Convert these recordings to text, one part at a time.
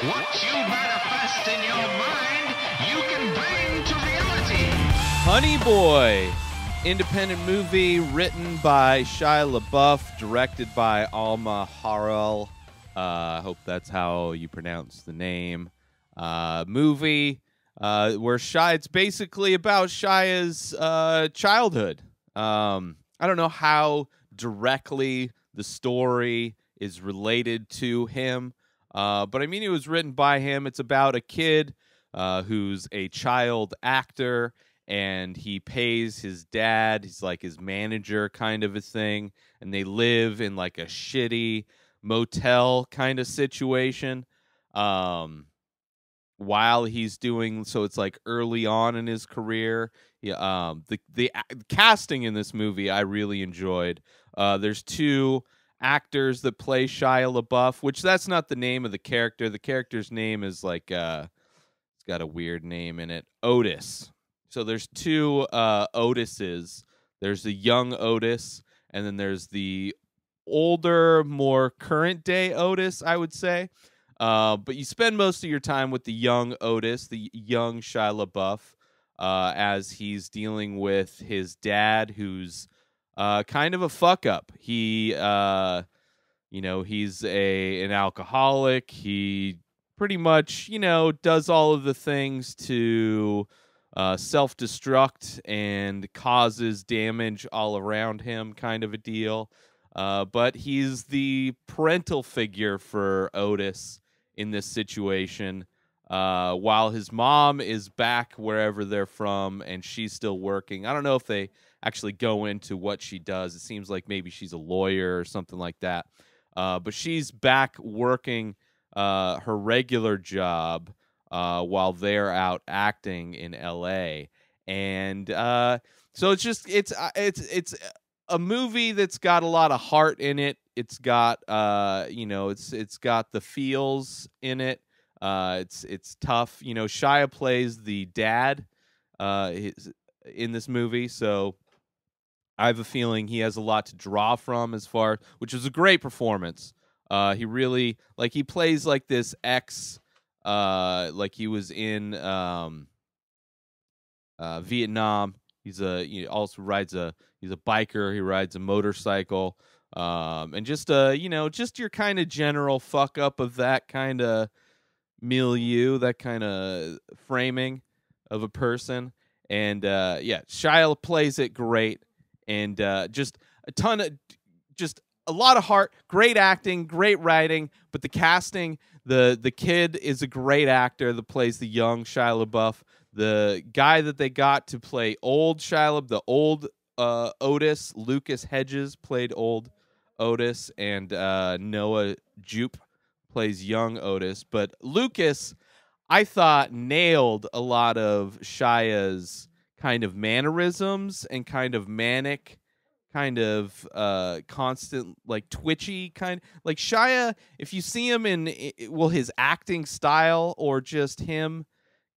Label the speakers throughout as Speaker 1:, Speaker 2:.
Speaker 1: What you manifest in your mind, you can bring to reality.
Speaker 2: Honey Boy, independent movie written by Shia LaBeouf, directed by Alma Har'el. I hope that's how you pronounce the name. Movie where it's basically about Shia's childhood. I don't know how directly the story is related to him, but I mean, it was written by him. It's about a kid who's a child actor, and he pays his dad. He's like his manager kind of a thing, and they live in like a shitty motel kind of situation. While he's doing so, it's like early on in his career. Yeah, the casting in this movie I really enjoyed. There's two actors that play Shia LaBeouf, which that's not the name of the character. The character's name is like it's got a weird name in it, Otis. So there's two Otises. There's the young Otis, and then there's the older, more current day Otis, I would say. But you spend most of your time with the young Otis, the young Shia LaBeouf, as he's dealing with his dad, who's kind of a fuck up. He, he's an alcoholic. He pretty much, does all of the things to self-destruct and causes damage all around him, kind of a deal. But he's the parental figure for Otis in this situation, while his mom is back wherever they're from and she's still working. I don't know if they actually go into what she does. It seems like maybe she's a lawyer or something like that. But she's back working her regular job while they're out acting in L.A. And so it's a movie that's got a lot of heart in it. It's got it's got the feels in it. It's tough. Shia plays the dad in this movie, so I have a feeling he has a lot to draw from, which was a great performance. He really he plays like this ex, like he was in Vietnam. He also he's a biker. He rides a motorcycle. And just your kind of general fuck up of that kind of milieu, that kind of framing of a person. And Shia plays it great, and just a lot of heart, great acting, great writing. But the casting, the kid is a great actor that plays the young Shia LaBeouf. The guy that they got to play old Shia LaBeouf, the old Otis, Lucas Hedges, played old Otis, and Noah Jupe plays young Otis. But Lucas, I thought, nailed a lot of Shia's kind of mannerisms and kind of manic, kind of constant, like twitchy kind. Like Shia, if you see him in his acting style, or just him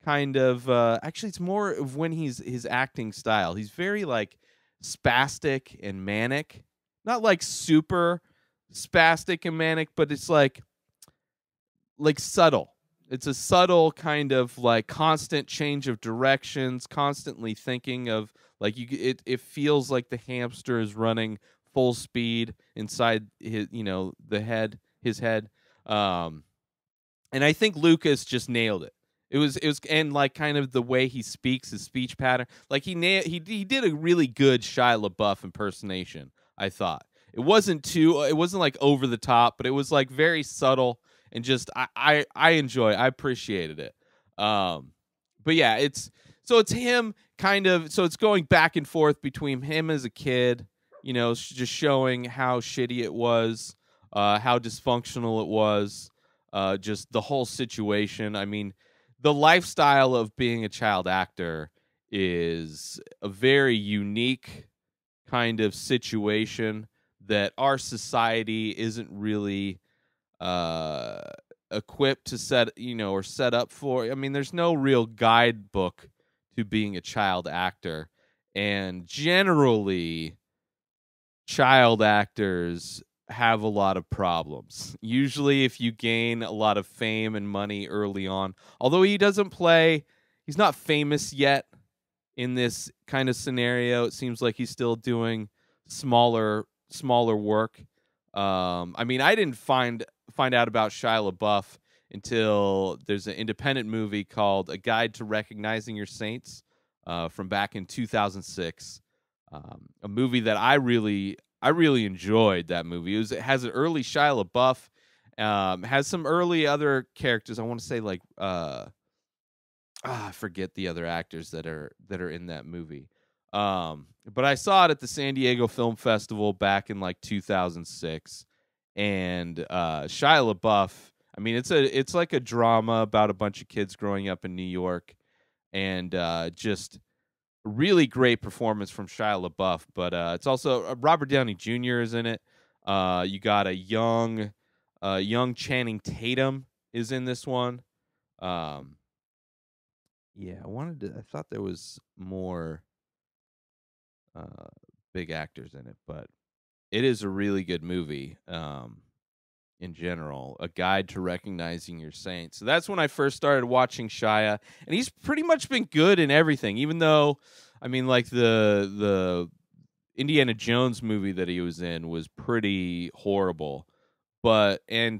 Speaker 2: kind of actually it's more of when his acting style. He's very like spastic and manic. Not like super spastic and manic, but it's like subtle. It's a subtle kind of like constant change of directions, constantly thinking of it feels like the hamster is running full speed inside his his head. And I think Lucas just nailed it. It was and like kind of the way he speaks, his speech pattern. Like he did a really good Shia LaBeouf impersonation, I thought. It wasn't like over the top, but it was like very subtle, and just I appreciated it. But yeah, it's him kind of, so it's going back and forth between him as a kid, just showing how shitty it was, how dysfunctional it was, just the whole situation. I mean, the lifestyle of being a child actor is a very unique kind of situation that our society isn't really equipped to set up for. I mean, there's no real guidebook to being a child actor, and generally child actors have a lot of problems. Usually, if you gain a lot of fame and money early on, although he's not famous yet in this kind of scenario. It seems like he's still doing smaller work. I mean, I didn't find out about Shia LaBeouf until there's an independent movie called A Guide to Recognizing Your Saints from back in 2006. A movie that I really enjoyed that movie. It has an early Shia LaBeouf, has some early other characters. I want to say like I forget the other actors that are in that movie. But I saw it at the San Diego Film Festival back in like 2006, and Shia LaBeouf. I mean, it's like a drama about a bunch of kids growing up in New York, and just really great performance from Shia LaBeouf. But it's also Robert Downey Jr. is in it. You got a young Channing Tatum is in this one. Yeah, I thought there was more uh, big actors in it, but it is a really good movie. In general, A Guide to Recognizing Your Saints. So that's when I first started watching Shia, and he's pretty much been good in everything. Even though, I mean, like the Indiana Jones movie that he was in was pretty horrible, but I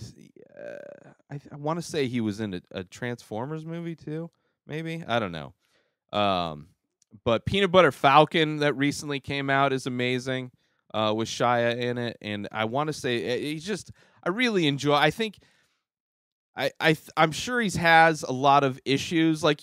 Speaker 2: want to say he was in a Transformers movie too. Maybe, I don't know. Um, but Peanut Butter Falcon that recently came out is amazing with Shia in it, and I want to say he's just I really enjoy. I think I'm sure he has a lot of issues. Like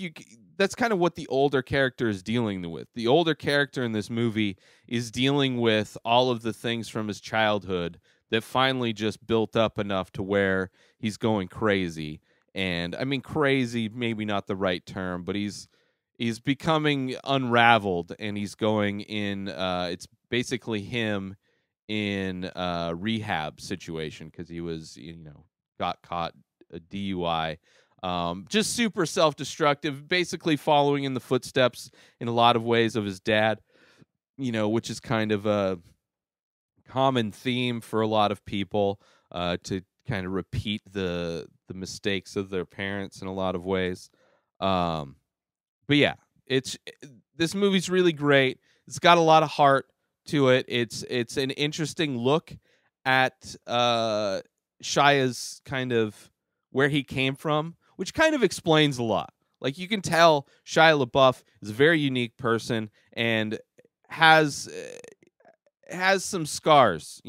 Speaker 2: that's kind of what the older character is dealing with. The older character in this movie is dealing with all of the things from his childhood that finally just built up enough to where he's going crazy. And I mean, crazy, maybe not the right term, but he's becoming unraveled, and he's going in. It's basically him in a rehab situation because he was, got caught a DUI. Just super self-destructive, basically following in the footsteps in a lot of ways of his dad, which is kind of a common theme for a lot of people to kind of repeat the mistakes of their parents in a lot of ways. But yeah, this movie's really great. It's got a lot of heart to it. It's an interesting look at Shia's kind of where he came from, which kind of explains a lot. Like you can tell Shia LaBeouf is a very unique person and has some scars,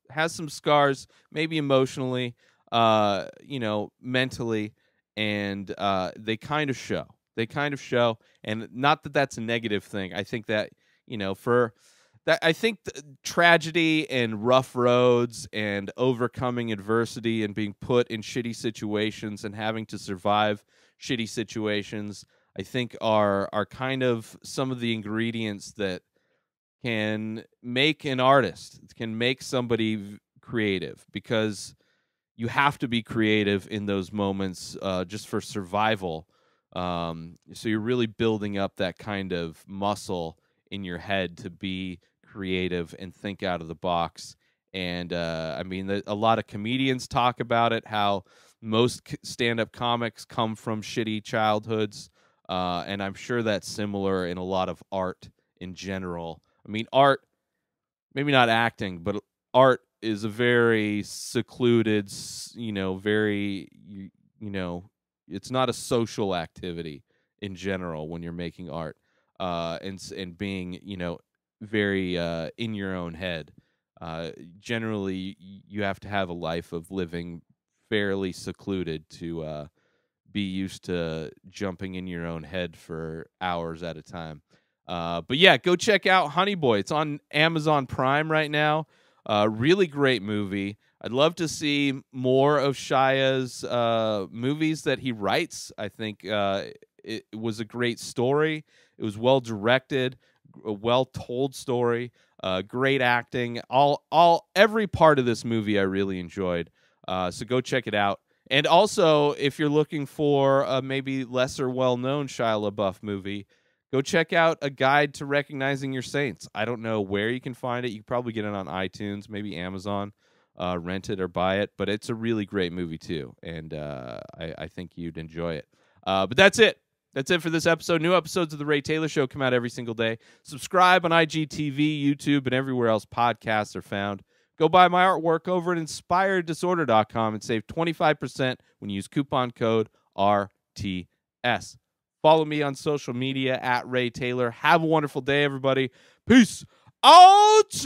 Speaker 2: has some scars, maybe emotionally, mentally, and they kind of show. They kind of show, and not that that's a negative thing. I think that, for that, I think tragedy and rough roads and overcoming adversity and being put in shitty situations and having to survive shitty situations, I think are kind of some of the ingredients that can make an artist, can make somebody creative, because you have to be creative in those moments just for survival. So you're really building up that kind of muscle in your head to be creative and think out of the box. And I mean, a lot of comedians talk about it, how most stand-up comics come from shitty childhoods. And I'm sure that's similar in a lot of art in general. I mean, art, maybe not acting, but art is a very secluded, very, it's not a social activity in general when you're making art, and being, very in your own head. Generally, you have to have a life of living fairly secluded to be used to jumping in your own head for hours at a time. But yeah, go check out Honey Boy. It's on Amazon Prime right now. Really great movie. I'd love to see more of Shia's movies that he writes. I think it was a great story. It was well directed, a well told story, great acting. Every part of this movie I really enjoyed. So go check it out. And also, if you're looking for a maybe lesser well known Shia LaBeouf movie, go check out A Guide to Recognizing Your Saints. I don't know where you can find it. You can probably get it on iTunes, maybe Amazon. rent it or buy it. But it's a really great movie too, and I think you'd enjoy it. But that's it. That's it for this episode. New episodes of The Ray Taylor Show come out every single day. Subscribe on IGTV, YouTube, and everywhere else podcasts are found. Go buy my artwork over at inspireddisorder.com and save 25% when you use coupon code RTS. Follow me on social media at Ray Taylor. Have a wonderful day, everybody. Peace out.